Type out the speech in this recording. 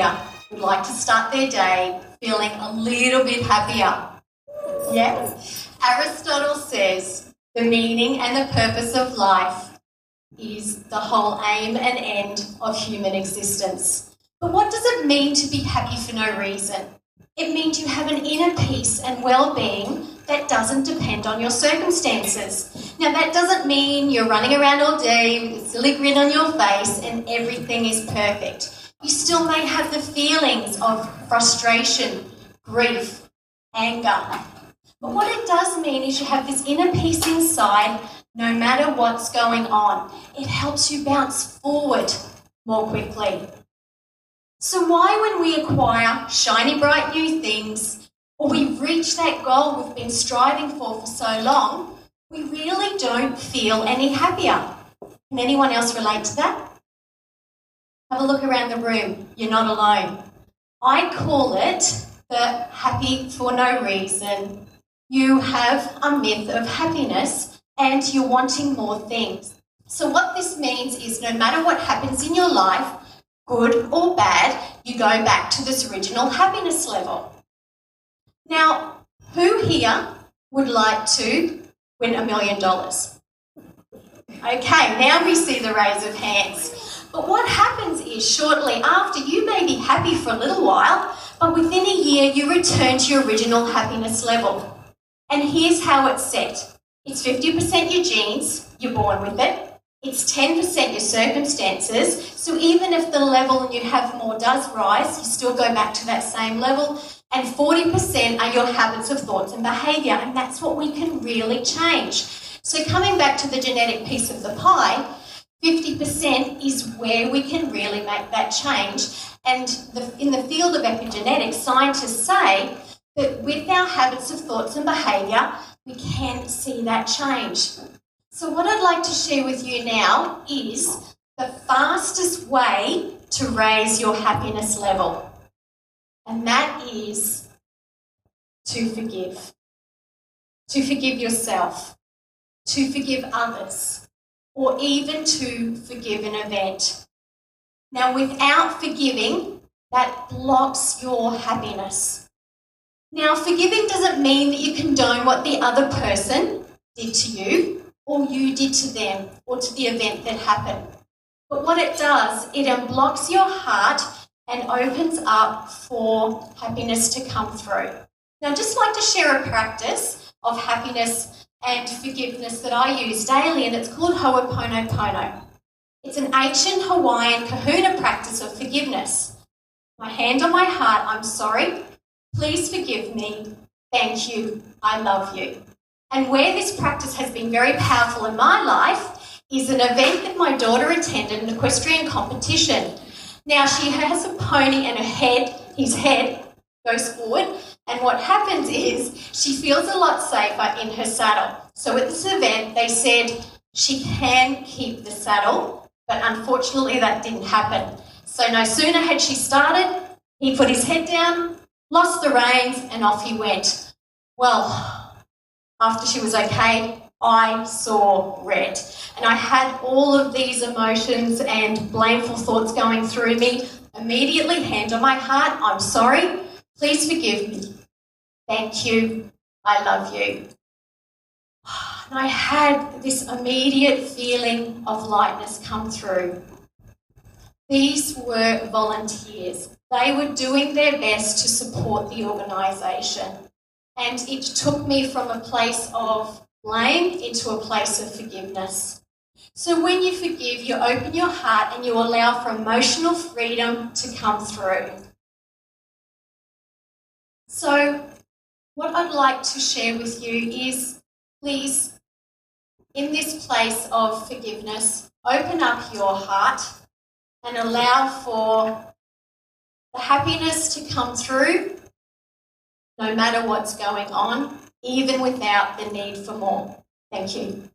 here would like to start their day feeling a little bit happier? Yeah. Aristotle says the meaning and the purpose of life is the whole aim and end of human existence. But what does it mean to be happy for no reason? It means you have an inner peace and well-being that doesn't depend on your circumstances. Now, that doesn't mean you're running around all day with a silly grin on your face and everything is perfect. You still may have the feelings of frustration, grief, anger. But what it does mean is you have this inner peace inside no matter what's going on. It helps you bounce forward more quickly. So why, when we acquire shiny, bright new things, or we reach that goal we've been striving for so long, we really don't feel any happier? Can anyone else relate to that? Have a look around the room. You're not alone. I call it the happy for no reason. You have a myth of happiness and you're wanting more things. So what this means is no matter what happens in your life, good or bad, you go back to this original happiness level. Now, who here would like to win $1 million? Okay, now we see the raise of hands. But what happens is shortly after, you may be happy for a little while, but within a year you return to your original happiness level. And here's how it's set. It's 50% your genes, you're born with it. It's 10% your circumstances, so even if the level you have more does rise, you still go back to that same level, and 40% are your habits of thoughts and behaviour, and that's what we can really change. So coming back to the genetic piece of the pie, 50% is where we can really make that change, and in the field of epigenetics, scientists say that with our habits of thoughts and behaviour, we can see that change. So what I'd like to share with you now is the fastest way to raise your happiness level. And that is to forgive. To forgive yourself, to forgive others, or even to forgive an event. Now, without forgiving, that blocks your happiness. Now, forgiving doesn't mean that you condone what the other person did to you, or you did to them, or to the event that happened. But what it does, it unblocks your heart and opens up for happiness to come through. Now, I'd just like to share a practice of happiness and forgiveness that I use daily, and it's called Ho'oponopono. It's an ancient Hawaiian kahuna practice of forgiveness. My hand on my heart, I'm sorry, please forgive me, thank you, I love you. And where this practice has been very powerful in my life is an event that my daughter attended, an equestrian competition. Now, she has a pony and his head goes forward, and what happens is she feels a lot safer in her saddle. So at this event, they said she can keep the saddle, but unfortunately that didn't happen. So no sooner had she started, he put his head down, lost the reins, and off he went. Well, after she was okay, I saw red. And I had all of these emotions and blameful thoughts going through me. Immediately, hand on my heart, I'm sorry, please forgive me. Thank you, I love you. And I had this immediate feeling of lightness come through. These were volunteers. They were doing their best to support the organisation. And it took me from a place of blame into a place of forgiveness. So when you forgive, you open your heart and you allow for emotional freedom to come through. So what I'd like to share with you is, please, in this place of forgiveness, open up your heart and allow for the happiness to come through no matter what's going on, even without the need for more. Thank you.